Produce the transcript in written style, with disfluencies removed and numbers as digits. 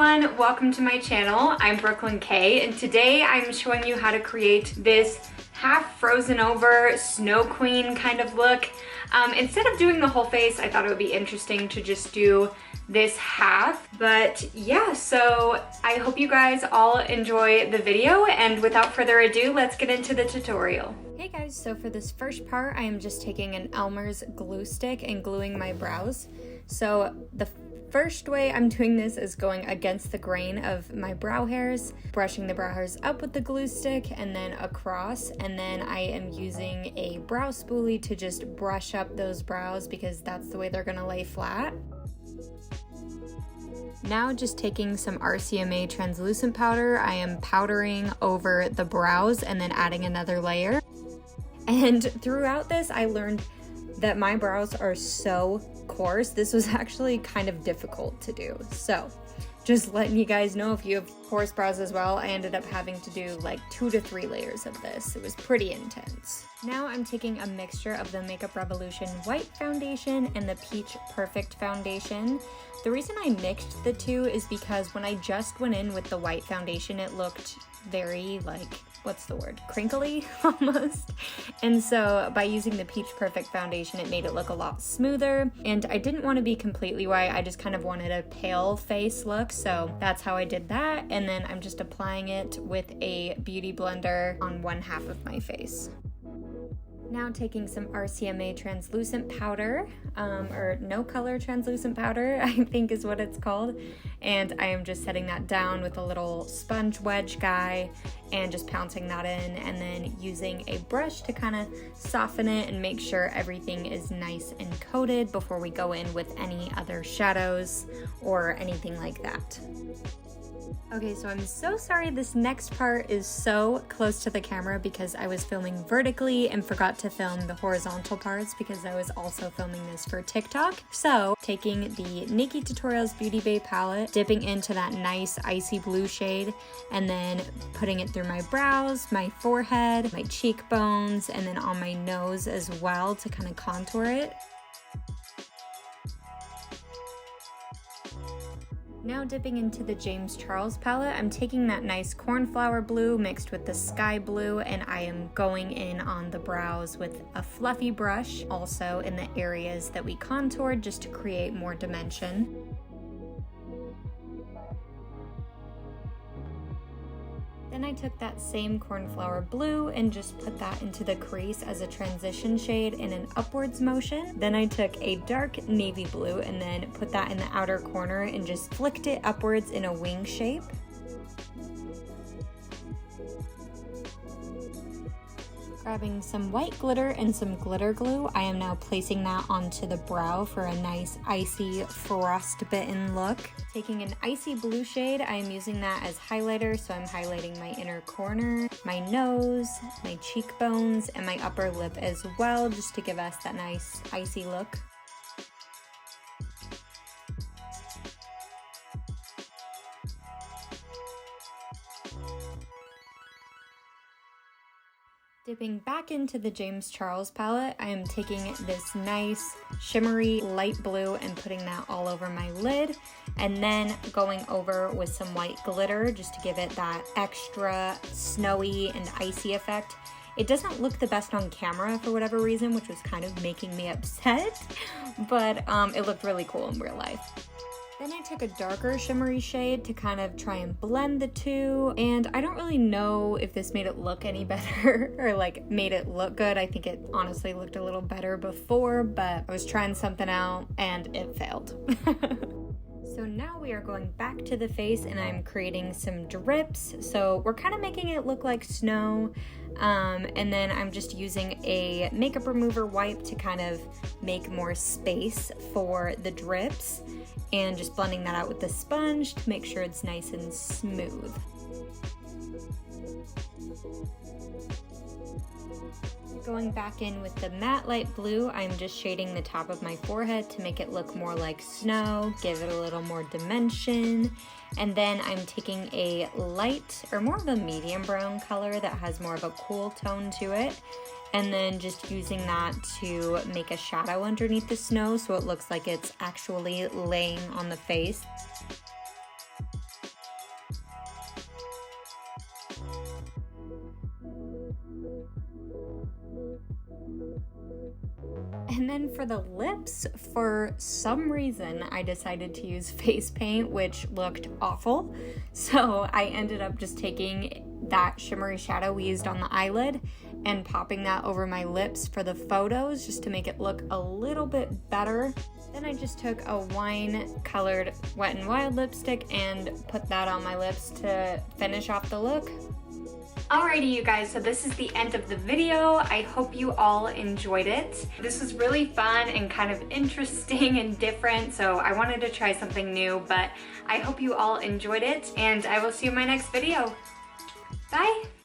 everyone, welcome to my channel. I'm Brooklyn Kay, and today I'm showing you how to create this half frozen over snow queen kind of look. Instead of doing the whole face, I thought it would be interesting to just do this half. But yeah, so I hope you guys all enjoy the video, and without further ado, let's get into the tutorial. Hey guys, so for this first part, I am just taking an Elmer's glue stick and gluing my brows. So the first way I'm doing this is going against the grain of my brow hairs, brushing the brow hairs up with the glue stick and then across, and then I am using a brow spoolie to just brush up those brows because that's the way they're gonna lay flat. Now just taking some RCMA translucent powder, I am powdering over the brows and then adding another layer. And throughout this, I learned that my brows are so coarse. This was actually kind of difficult to do. So just letting you guys know, if you have coarse brows as well, I ended up having to do like 2 to 3 layers of this. It was pretty intense. Now I'm taking a mixture of the Makeup Revolution White Foundation and the Peach Perfect Foundation. The reason I mixed the two is because when I just went in with the white foundation, it looked very what's the word? Crinkly almost. And so by using the Peach Perfect foundation, it made it look a lot smoother. And I didn't want to be completely white. I just kind of wanted a pale face look. So that's how I did that. And then I'm just applying it with a beauty blender on one half of my face. Now taking some RCMA translucent powder, or no color translucent powder, I think is what it's called. And I am just setting that down with a little sponge wedge guy and just pouncing that in, and then using a brush to kind of soften it and make sure everything is nice and coated before we go in with any other shadows or anything like that. Okay, so I'm so sorry this next part is so close to the camera because I was filming vertically and forgot to film the horizontal parts because I was also filming this for TikTok. So taking the NikkieTutorials Beauty Bay palette, dipping into that nice icy blue shade, and then putting it through my brows, my forehead, my cheekbones, and then on my nose as well to kind of contour it. Now dipping into the James Charles palette, I'm taking that nice cornflower blue mixed with the sky blue, and I am going in on the brows with a fluffy brush, also in the areas that we contoured just to create more dimension. Then I took that same cornflower blue and just put that into the crease as a transition shade in an upwards motion. Then I took a dark navy blue and then put that in the outer corner and just flicked it upwards in a wing shape. Grabbing some white glitter and some glitter glue, I am now placing that onto the brow for a nice icy frostbitten look. Taking an icy blue shade, I am using that as highlighter, so I'm highlighting my inner corner, my nose, my cheekbones, and my upper lip as well, just to give us that nice icy look. Dipping back into the James Charles palette, I am taking this nice shimmery light blue and putting that all over my lid, and then going over with some white glitter just to give it that extra snowy and icy effect. It doesn't look the best on camera for whatever reason, which was kind of making me upset, but it looked really cool in real life. Then I took a darker shimmery shade to kind of try and blend the two, and I don't really know if this made it look any better or made it look good. I think it honestly looked a little better before, but I was trying something out and it failed. So now we are going back to the face and I'm creating some drips. So we're kind of making it look like snow. And then I'm just using a makeup remover wipe to kind of make more space for the drips and just blending that out with the sponge to make sure it's nice and smooth. Going back in with the matte light blue, I'm just shading the top of my forehead to make it look more like snow, give it a little more dimension. And then I'm taking a light, or more of a medium brown color that has more of a cool tone to it, and then just using that to make a shadow underneath the snow so it looks like it's actually laying on the face. And then for the lips, for some reason, I decided to use face paint, which looked awful. So I ended up just taking that shimmery shadow we used on the eyelid and popping that over my lips for the photos just to make it look a little bit better. Then I just took a wine-colored Wet n Wild lipstick and put that on my lips to finish off the look. Alrighty, you guys, so this is the end of the video. I hope you all enjoyed it. This was really fun and kind of interesting and different, so I wanted to try something new, but I hope you all enjoyed it, and I will see you in my next video. Bye!